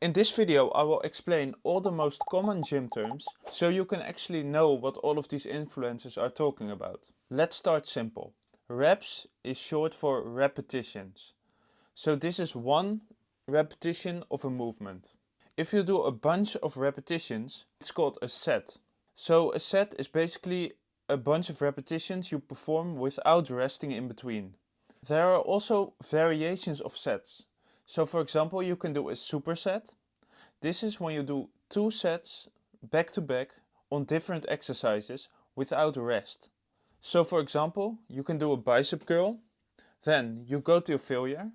In this video I will explain all the most common gym terms so you can actually know what all of these influencers are talking about. Let's start simple. Reps is short for repetitions. So this is one repetition of a movement. If you do a bunch of repetitions, it's called a set. So a set is basically a bunch of repetitions you perform without resting in between. There are also variations of sets. So for example, you can do a superset. This is when you do 2 sets back to back on different exercises without rest. So for example, you can do a bicep curl, then you go to failure.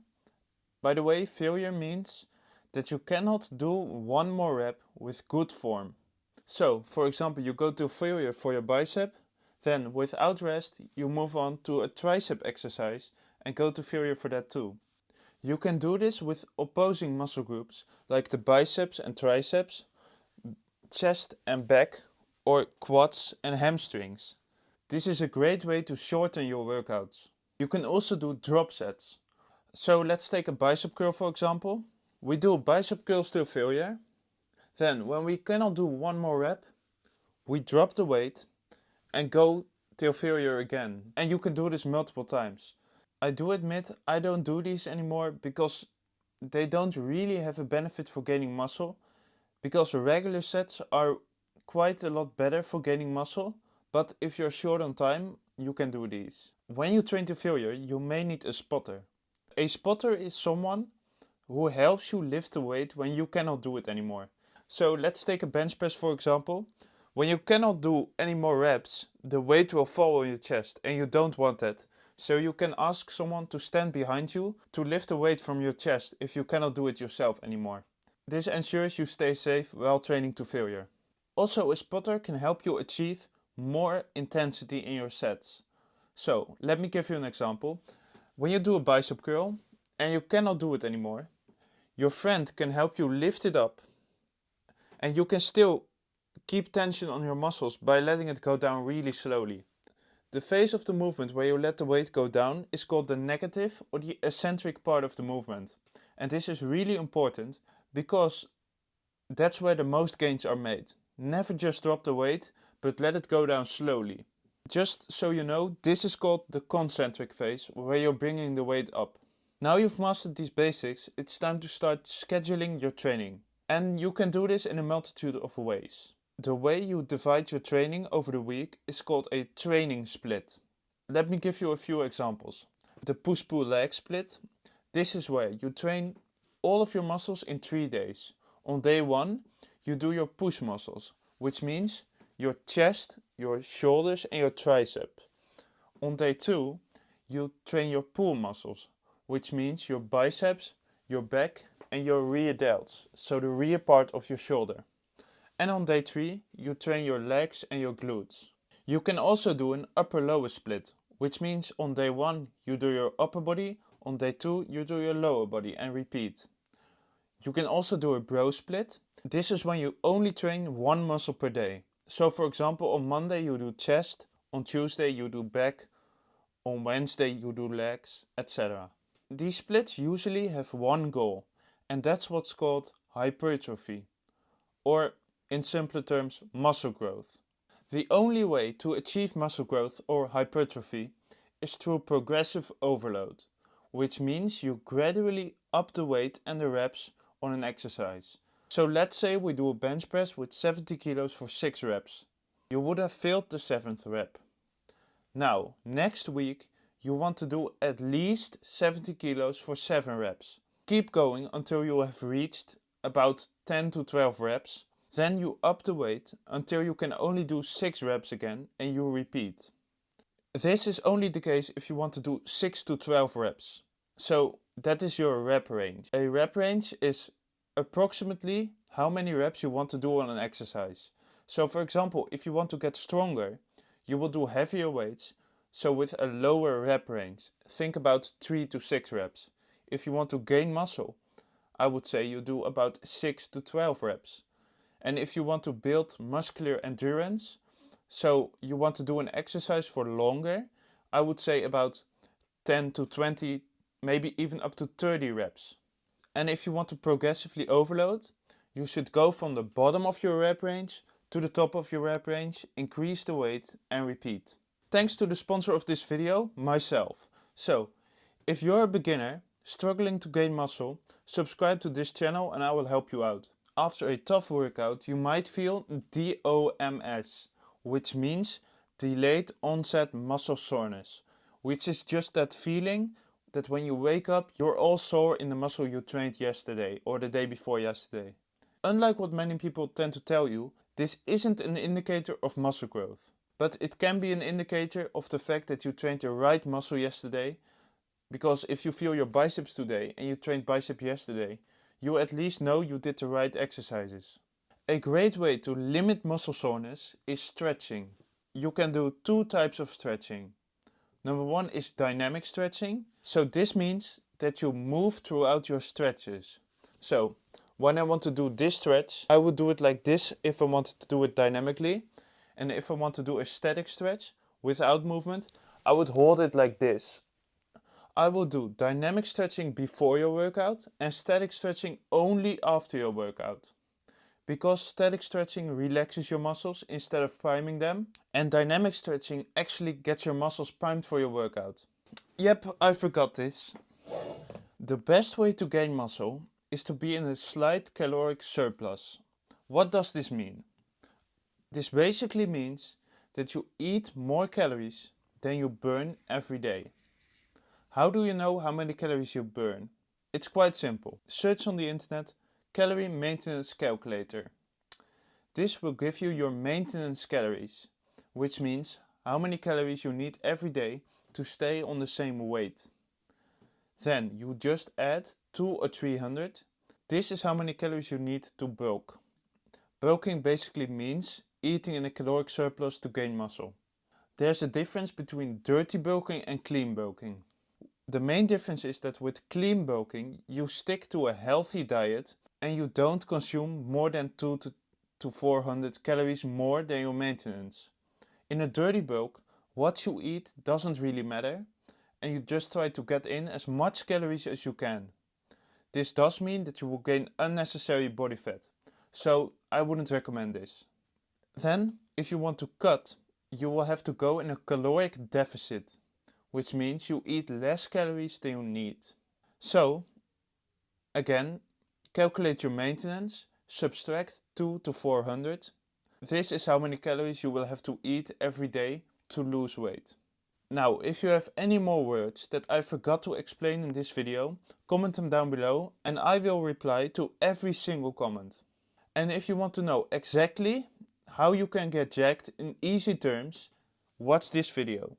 By the way, failure means that you cannot do one more rep with good form. So for example, you go to failure for your bicep, then without rest you move on to a tricep exercise and go to failure for that too. You can do this with opposing muscle groups like the biceps and triceps, chest and back, or quads and hamstrings. This is a great way to shorten your workouts. You can also do drop sets. So let's take a bicep curl for example. We do bicep curls to failure. Then when we cannot do one more rep, we drop the weight and go till failure again. And you can do this multiple times. I do admit I don't do these anymore because they don't really have a benefit for gaining muscle, because regular sets are quite a lot better for gaining muscle, but if you're short on time, you can do these. When you train to failure, you may need a spotter. A spotter is someone who helps you lift the weight when you cannot do it anymore. So let's take a bench press for example. When you cannot do any more reps, the weight will fall on your chest and you don't want that. So you can ask someone to stand behind you to lift the weight from your chest if you cannot do it yourself anymore. This ensures you stay safe while training to failure. Also, a spotter can help you achieve more intensity in your sets. So let me give you an example. When you do a bicep curl and you cannot do it anymore, your friend can help you lift it up and you can still keep tension on your muscles by letting it go down really slowly. The phase of the movement where you let the weight go down is called the negative or the eccentric part of the movement. And this is really important because that's where the most gains are made. Never just drop the weight, but let it go down slowly. Just so you know, this is called the concentric phase, where you're bringing the weight up. Now you've mastered these basics, it's time to start scheduling your training. And you can do this in a multitude of ways. The way you divide your training over the week is called a training split. Let me give you a few examples. The push-pull leg split. This is where you train all of your muscles in 3 days. On day 1, you do your push muscles, which means your chest, your shoulders and your tricep. On day 2, you train your pull muscles, which means your biceps, your back and your rear delts, so the rear part of your shoulder. And on day 3, you train your legs and your glutes. You can also do an upper-lower split, which means on day 1 you do your upper body, on day 2 you do your lower body and repeat. You can also do a bro split. This is when you only train one muscle per day. So for example, on Monday you do chest, on Tuesday you do back, on Wednesday you do legs, etc. These splits usually have one goal, and that's what's called hypertrophy, or in simpler terms, muscle growth. The only way to achieve muscle growth or hypertrophy is through progressive overload, which means you gradually up the weight and the reps on an exercise. So let's say we do a bench press with 70 kilos for 6 reps. You would have failed the 7th rep. Now, next week you want to do at least 70 kilos for 7 reps. Keep going until you have reached about 10 to 12 reps. Then you up the weight until you can only do 6 reps again and you repeat. This is only the case if you want to do 6 to 12 reps. So that is your rep range. A rep range is approximately how many reps you want to do on an exercise. So for example, if you want to get stronger, you will do heavier weights, so with a lower rep range. Think about 3 to 6 reps. If you want to gain muscle, I would say you do about 6 to 12 reps. And if you want to build muscular endurance, so you want to do an exercise for longer, I would say about 10 to 20, maybe even up to 30 reps. And if you want to progressively overload, you should go from the bottom of your rep range to the top of your rep range, increase the weight and repeat. Thanks to the sponsor of this video, myself. So, if you're a beginner, struggling to gain muscle, subscribe to this channel and I will help you out. After a tough workout, you might feel DOMS, which means delayed onset muscle soreness, which is just that feeling that when you wake up, you're all sore in the muscle you trained yesterday or the day before yesterday. Unlike what many people tend to tell you, this isn't an indicator of muscle growth, but it can be an indicator of the fact that you trained the right muscle yesterday, because if you feel your biceps today and you trained bicep yesterday, you at least know you did the right exercises. A great way to limit muscle soreness is stretching. You can do two types of stretching. Number one is dynamic stretching. So this means that you move throughout your stretches. So when I want to do this stretch, I would do it like this if I wanted to do it dynamically. And if I want to do a static stretch without movement, I would hold it like this. I will do dynamic stretching before your workout and static stretching only after your workout. Because static stretching relaxes your muscles instead of priming them, and dynamic stretching actually gets your muscles primed for your workout. Yep, I forgot this. The best way to gain muscle is to be in a slight caloric surplus. What does this mean? This basically means that you eat more calories than you burn every day. How do you know how many calories you burn? It's quite simple. Search on the internet calorie maintenance calculator. This will give you your maintenance calories, which means how many calories you need every day to stay on the same weight. Then you just add 200 or 300. This is how many calories you need to bulk. Bulking basically means eating in a caloric surplus to gain muscle. There's a difference between dirty bulking and clean bulking. The main difference is that with clean bulking, you stick to a healthy diet and you don't consume more than 200 to 400 calories more than your maintenance. In a dirty bulk, what you eat doesn't really matter and you just try to get in as much calories as you can. This does mean that you will gain unnecessary body fat, so I wouldn't recommend this. Then, if you want to cut, you will have to go in a caloric deficit, which means you eat less calories than you need. So, again, calculate your maintenance, subtract 200 to 400. This is how many calories you will have to eat every day to lose weight. Now, if you have any more words that I forgot to explain in this video, comment them down below and I will reply to every single comment. And if you want to know exactly how you can get jacked in easy terms, watch this video.